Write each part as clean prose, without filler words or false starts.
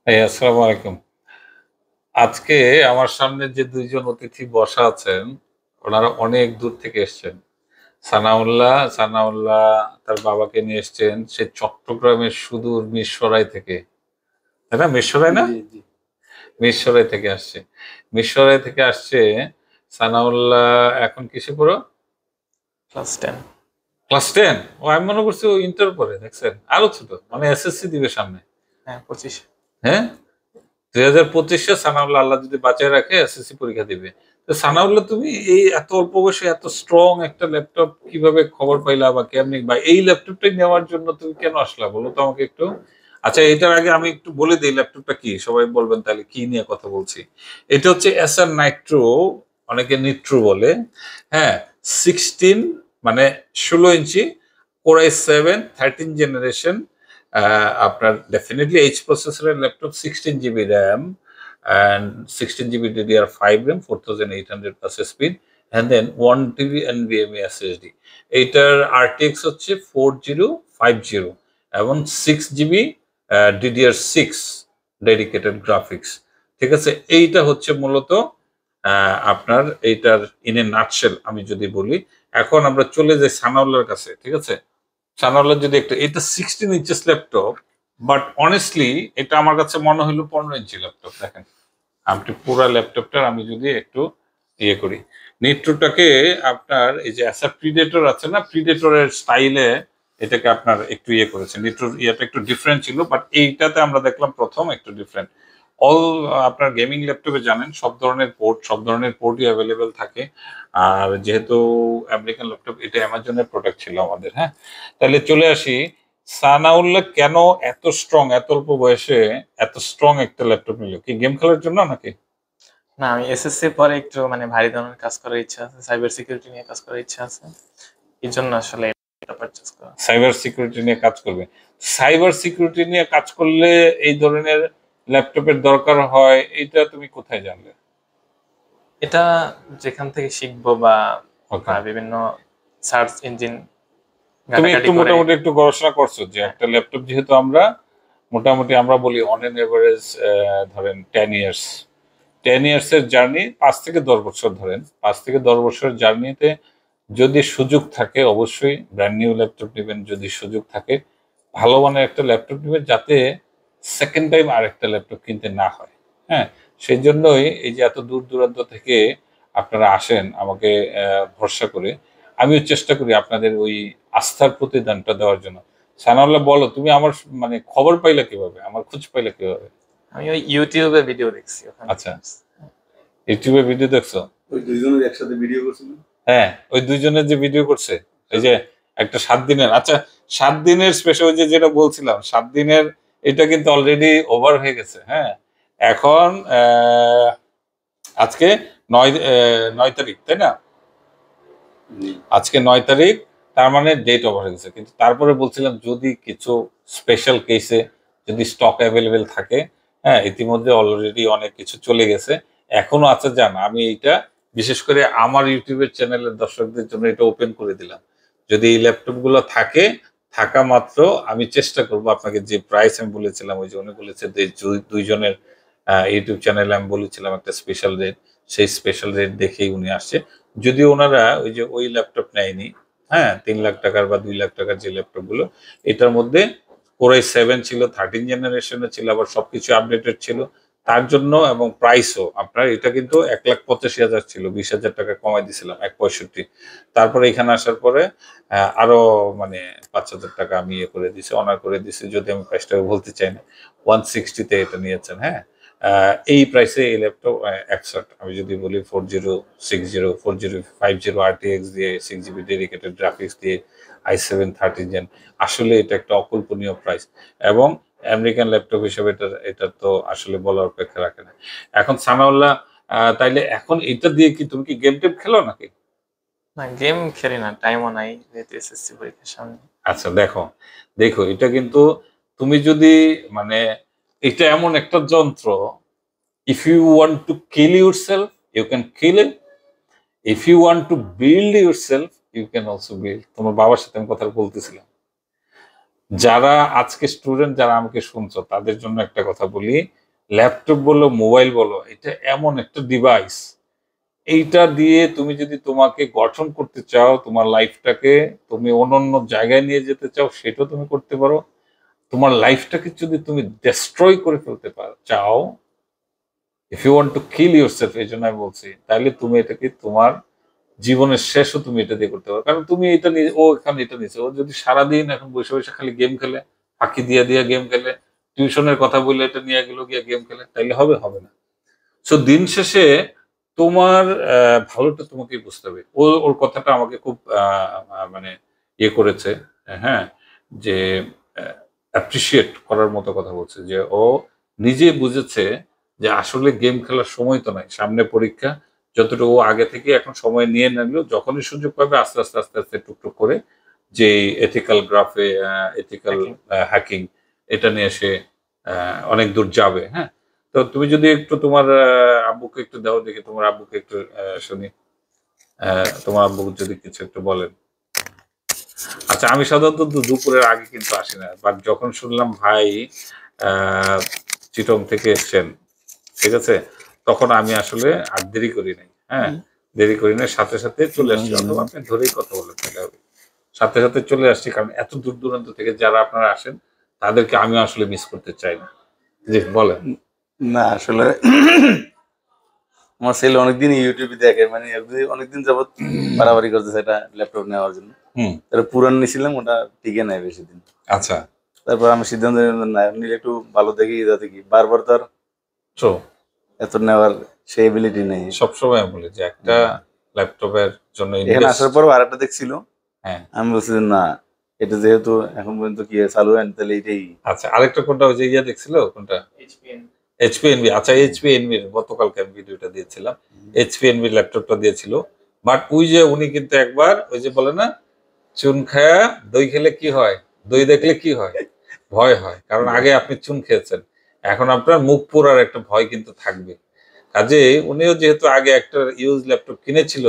এই আসসালামু আলাইকুম। আজকে আমার সামনে যে ২ জন অতিথি বসা আছেন, ওনারা অনেক দূর থেকে এসছেন। সানাউল্লাহ তার বাবাকে নিয়ে এসছেন সেই চট্টগ্রামের সুদূর মিরসরাই থেকে। তাই না? মিরসরাই না? জি, জি। মিরসরাই থেকে আসছে। মিরসরাই থেকে আসছে সানাউল্লাহ এখন কিসে পড়ো? ক্লাস 10। ক্লাস 10? ও আমি মনে করছি ও ইন্টার পড়ে, দেখছেন? আরো ছোট। মানে এসএসসি দিবে সামনে। হ্যাঁ, 25। হ্যাঁ? ২০২৫ সানাউল্লাহ আল্লাহ যদি বাঁচায় রাখে এসএসসি পরীক্ষা দিবে। তো সানাউল্লাহ তুমি এই এত অল্প বয়সে এত স্ট্রং একটা ল্যাপটপ কিভাবে খবর পাইলা বা কেমনি বা এই ল্যাপটপটাই নেওয়ার জন্য তুমি কেন আসলা বলো তো আমাকে একটু? আচ্ছা এটার আগে আমি একটু বলে দেই ল্যাপটপটা কি? সবাই বলবেন তাহলে কি নিয়ে কথা বলছি। এটা হচ্ছে Acer Nitro, অনেকে নিট্রো বলে। হ্যাঁ? 16 মানে ১৬ ইঞ্চি Core i7 13 জেনারেশন, আপনার ডেফিনিটলি এইচ প্রসেসরের laptop, 16 GB RAM and 16 GB DDR5 RAM, 4800 plus speed, and then 1 TB NVMe SSD। এইটার RTX হচ্ছে 4050 এবং 6 জিবি DDR6 ডেডিকেটেড গ্রাফিক্স। ঠিক আছে, এইটা হচ্ছে মূলত আপনার এইটার ইন এ নাটশেল আমি যদি বলি। এখন আমরা চলে যাই সানাউল্লাহর কাছে, ঠিক আছে? সানাউল্লাহ যদি একটু, এটা 16 ইঞ্চেস ল্যাপটপ, বাট অনেস্টলি এটা আমার কাছে মনে হইলো 15 ইঞ্চি ল্যাপটপ। দেখেন আপনি পুরা ল্যাপটপটার আমি যদি একটু ইয়ে করি, নিট্রোটাকে আপনার এই যে অ্যাসা প্রিডেটর আছে না, প্রিডেটরের স্টাইলে এটাকে আপনার একটু ইয়ে করেছে। নিট্রোর ইয়েটা একটু ডিফারেন্ট ছিল, বাট এইটাতে আমরা দেখলাম প্রথম একটু ডিফারেন্ট। অল আপনার গেমিং ল্যাপটপে জানেন সব ধরনের পোর্টই অ্যাভেলেবেল থাকে। আর যেহেতু আমেরিকান ল্যাপটপ, এটা অ্যামাজনের প্রোডাক্ট ছিল আমাদের। হ্যাঁ, তাহলে চলে আসি, সানাউল্লাহ কেন এত স্ট্রং, এত অল্প বয়সে এত স্ট্রং একটা ল্যাপটপ নিল? কি গেম খেলার জন্য নাকি? না, আমি এসএসসির পরে একটু মানে ভারী ধরনের কাজ করার ইচ্ছা আছে। সাইবার সিকিউরিটি নিয়ে কাজ করার ইচ্ছা আছে। এজন্য আসলে এটা পারচেজ করা। সাইবার সিকিউরিটি নিয়ে কাজ করবে। সাইবার সিকিউরিটি নিয়ে কাজ করলে এই ধরনের ল্যাপটপের দরকার হয়, এটা তুমি কোথায় জানলে? এটা যেখান থেকে শিখবো বা ওকে, বিভিন্ন সার্চ ইঞ্জিন তুমি ঘাটাঘাটি একটু করে। মোটামুটি একটু গবেষণা করছো যে হ্যাঁ, একটা ল্যাপটপ যেহেতু আমরা মোটামুটি আমরা বলি অন এন এভারেজ ধরেন 10 ইয়ার্স, 10 ইয়ার্স এর জার্নি, 5 থেকে 10 বছর ধরেন, 5 থেকে 10 বছর জার্নিতে যদি সুযোগ থাকে অবশ্যই ব্র্যান্ড নিউ ল্যাপটপ নেবেন। যদি সুযোগ থাকে ভালো মানের একটা ল্যাপটপ নেবেন, যাতে সেকেন্ড টাইম আরেকটা ল্যাপটপ কিনতে না হয়। হ্যাঁ, সেই জন্যই এই যে এত দূর দূরান্ত থেকে আপনারা আসেন আমাকে ভরসা করে। আমিও চেষ্টা করি আপনাদের ওই আস্থার প্রতিদানটা দেওয়ার জন্য। সানাউল্লাহ বলো, তুমি আমার মানে খবর পাইলা কিভাবে, আমার খোঁজ পাইলা কিভাবে? আমি ওই ইউটিউবে ভিডিও দেখছি ওখান থেকে। আচ্ছা, ইউটিউবে ভিডিও দেখছো? ওই দুইজনের একসাথে ভিডিও করছিল। হ্যাঁ, ওই দুইজনের যে ভিডিও করছে, এই যে একটা 7 দিনের, আচ্ছা 7 দিনের স্পেশাল, ওই যে যেটা বলছিলাম 7 দিনের, এটা কিন্তু অলরেডি ওভার হয়ে গেছে। হ্যাঁ, এখন আজকে 9 তারিখ, তাই না? আজকে 9 তারিখ, তার মানে ডেট ওভার হয়ে গেছে। কিন্তু তারপরে বলছিলাম যদি কিছু স্পেশাল কেসে যদি স্টক অ্যাভেলেবেল থাকে। হ্যাঁ, ইতিমধ্যে অলরেডি অনেক কিছু চলে গেছে, এখনো আছে। জান আমি এইটা বিশেষ করে আমার ইউটিউবের চ্যানেলের দর্শকদের জন্য এটা ওপেন করে দিলাম। যদি এই ল্যাপটপ গুলো থাকে, থাকা মাত্র আমি চেষ্টা করব আপনাকে যে প্রাইস আমি বলেছিলাম, ওই যে উনি বলেছে যে দুইজনের ইউটিউব চ্যানেলে আমি বলেছিলাম একটা স্পেশাল রেট, সেই স্পেশাল রেট দেখেই উনি আসছে। যদিও ওনারা ওই যে ওই ল্যাপটপ নেয়নি। হ্যাঁ, 3 লাখ টাকার বা 2 লাখ টাকার যে ল্যাপটপ গুলো, এটার মধ্যে কোরাই 7 ছিল, 13 জেনারেশনের ছিল, আবার সবকিছু আপডেটেড ছিল তার জন্য, এবং প্রাইসও আপনার এটা কিন্তু 1,85,000 ছিল, 20,000 টাকা কমাই দিছিলাম 1,65,000। তারপরে এখানে আসার পরে আরো মানে 5,000 টাকা আমি ইয়ে করে দিছি, অনার করে দিছি, যদি আমি প্রাইসটা বলতে চাই না। 160-তে এটা নিয়েছেন। হ্যাঁ, এই প্রাইসে এই ল্যাপটপ একশট আমি যদি বলি 4050 RTX দিয়ে 6 জিবি ডেডিকেটেড গ্রাফিক্স দিয়ে i7 13 জেন, আসলে এটা একটা অকল্পনীয় প্রাইস। এবং আমেরিকান ল্যাপটপ হিসেবে এটা এটা তো আসলে বলার অপেক্ষা রাখে না। এখন সানাউল্লাহ, তাইলে এখন এটা দিয়ে কি তুমি কি গেম টেম খেলো নাকি? না, গেম খেলি না, টাইমও নাই যেহেতু এসএসসি পরীক্ষার সামনে। আচ্ছা দেখো, দেখো এটা কিন্তু তুমি যদি মানে, এটা এমন একটা যন্ত্র, if you want to kill yourself you can kill it, if you want to build yourself you can also build। তোমার বাবার সাথে আমি কথা বলতেছিলাম, যারা আজকে স্টুডেন্ট যারা আমাকে শুনছো তাদের জন্য একটা কথা বলি, ল্যাপটপ বলো মোবাইল বলো, এটা এমন একটা ডিভাইস, এইটা দিয়ে তুমি যদি তোমাকে গঠন করতে চাও, তোমার লাইফটাকে তুমি অনন্য জায়গায় নিয়ে যেতে চাও, সেটাও তুমি করতে পারো। তোমার লাইফটাকে যদি তুমি ডিস্ট্রয় করে ফেলতে চাও, if you want to kill yourself, এই জন্য আমি বলছি, তাহলে তুমি এটাকে তোমার জীবনের শেষও তুমি এটা দিয়ে করতে পারো। কারণ তুমি এটা নিয়ে, ও এখানে এটা নিয়েছে, ও যদি সারাদিন এখন বসে বসে খালি গেম খেলে, ফাঁকি দিয়ে দিয়ে গেম খেলে, টিউশনের কথা বললে এটা নিয়ে গেল গিয়ে গেম খেলে, তাইলে হবে? হবে না। সো দিন শেষে তোমার ভালোটা তোমাকেই বুঝতে হবে। ওর কথাটা আমাকে খুব মানে ইয়ে করেছে, হ্যাঁ, যে অ্যাপ্রিসিয়েট করার মতো কথা বলছে, যে ও নিজে বুঝেছে যে আসলে গেম খেলার সময় তো নাই, সামনে পরীক্ষা। যতটুকু ও আগে থেকে এখন সময় নিয়ে নিলেও যখনই সুযোগ পাবে আস্তে আস্তে আস্তে আস্তে টুকটুক করে যে এথিক্যাল গ্রাফে, এথিক্যাল Hacking। হ্যাকিং, এটা নিয়ে সে অনেক দূর যাবে। হ্যাঁ, তো তুমি যদি একটু তোমার আব্বুকে একটু দাও দেখি, তোমার আব্বুকে একটু শুনি, তোমার আব্বু যদি কিছু একটু বলেন। আচ্ছা, আমি সাধারণত দুপুরের আগে কিন্তু আসি না, বাট যখন শুনলাম ভাই চিটং থেকে এসছেন, ঠিক আছে, তখন আমি আসলে আর দেরি করি নাই। হ্যাঁ, দেরি করি নাই, সাথে সাথে চলে আসছি, অথবা আপনি ধরেই কথা বলেন তাহলে হবে। সাথে সাথে চলে আসছি, কারণ এত দূর দূরান্ত থেকে যারা আপনারা আসেন তাদেরকে আমিও আসলে মিস করতে চাই না। জি বলেন। না আসলে আমার ছেলে অনেকদিন ইউটিউবে দেখে, মানে অনেকদিন যাবত বাড়াবাড়ি করতেছে এটা ল্যাপটপ নেওয়ার জন্য। হুম। তারপর পুরান নিয়েছিলাম, ওটা টিকে নেয় বেশি দিন। আচ্ছা। তারপর আমি সিদ্ধান্ত নিলাম না, নিলে একটু ভালো দেখি, যাতে কি বারবার তার তো এত নেওয়ার সে এবিলিটি নেই। সবসময় আমি বলি যে একটা ল্যাপটপের জন্য এখানে আসার পরও আরেকটা দেখছিল, হ্যাঁ, আমি বলছি যে না, এটা যেহেতু এখন পর্যন্ত কি চালু হয় তাহলে এটাই। আচ্ছা, আরেকটা কোনটা, ওই যে ইয়া দেখছিল কোনটা, এইচপি এনভি। আচ্ছা, এইচপি এনভির গতকালকে আমি ভিডিওটা দিয়েছিলাম, এইচপি এনভির ল্যাপটপটা দিয়েছিল। বাট ওই যে উনি কিন্তু একবার ওই যে বলে না, চুন খায়া দই খেলে কি হয়, দই দেখলে কি হয়, ভয় হয়। কারণ আগে আপনি চুন খেয়েছেন, এখন আপনার মুখ পোড়ার একটা ভয় কিন্তু থাকবে। কাজে উনিও যেহেতু আগে একটা ইউজ ল্যাপটপ কিনেছিল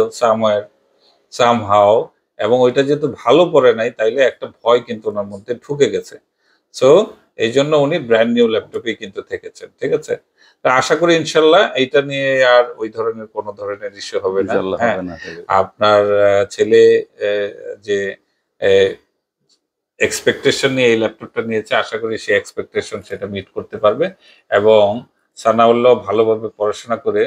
সামহাও, এবং ওইটা যেহেতু ভালো পড়ে নাই, তাইলে একটা ভয় কিন্তু ওনার মধ্যে ঢুকে গেছে। সো এই জন্য উনি ব্র্যান্ড নিউ ল্যাপটপই কিন্তু থেকেছেন, ঠিক আছে। তা আশা করি ইনশাল্লাহ এইটা নিয়ে আর ওই ধরনের কোনো ধরনের ইস্যু হবে না। ইনশাল্লাহ হ্যাঁ, হবে না। আপনার ছেলে যে এক্সপেকটেশন নিয়ে এই ল্যাপটপটা নিয়েছে, আশা করি সেই এক্সপেকটেশন সেটা মিট করতে পারবে, এবং সানাউল্লাহ ভালোভাবে পড়াশোনা করে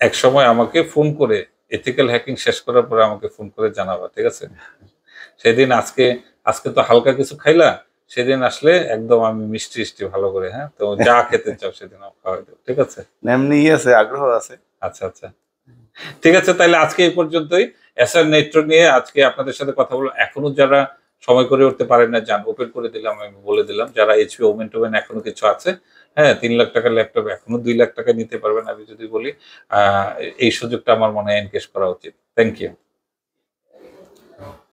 এক সময় আমাকে ফোন করে, এথিক্যাল হ্যাকিং শেষ করার পরে আমাকে ফোন করে জানাবা, ঠিক আছে। সেদিন আজকে আজকে তো হালকা কিছু খাইলা, সেদিন আসলে একদম আমি মিষ্টি মিষ্টি ভালো করে, হ্যাঁ, তো যা খেতে চাও সেদিন আমি খাওয়াই দেবো, ঠিক আছে। এমনি আছে, আগ্রহ আছে। আচ্ছা আচ্ছা, ঠিক আছে, তাহলে আজকে এই পর্যন্তই। এসআর নেট্রো নিয়ে আজকে আপনাদের সাথে কথা বললাম। এখনো যারা সময় করে উঠতে পারেন না, যান, ওপেন করে দিলাম, আমি বলে দিলাম, যারা এইচপি ওমেন টোমেন এখনো কিছু আছে, হ্যাঁ, 3 লাখ টাকার ল্যাপটপ এখনো 2 লাখ টাকা নিতে পারবেন। আমি যদি বলি এই সুযোগটা আমার মনে হয় এনকেশ করা উচিত। Thank you.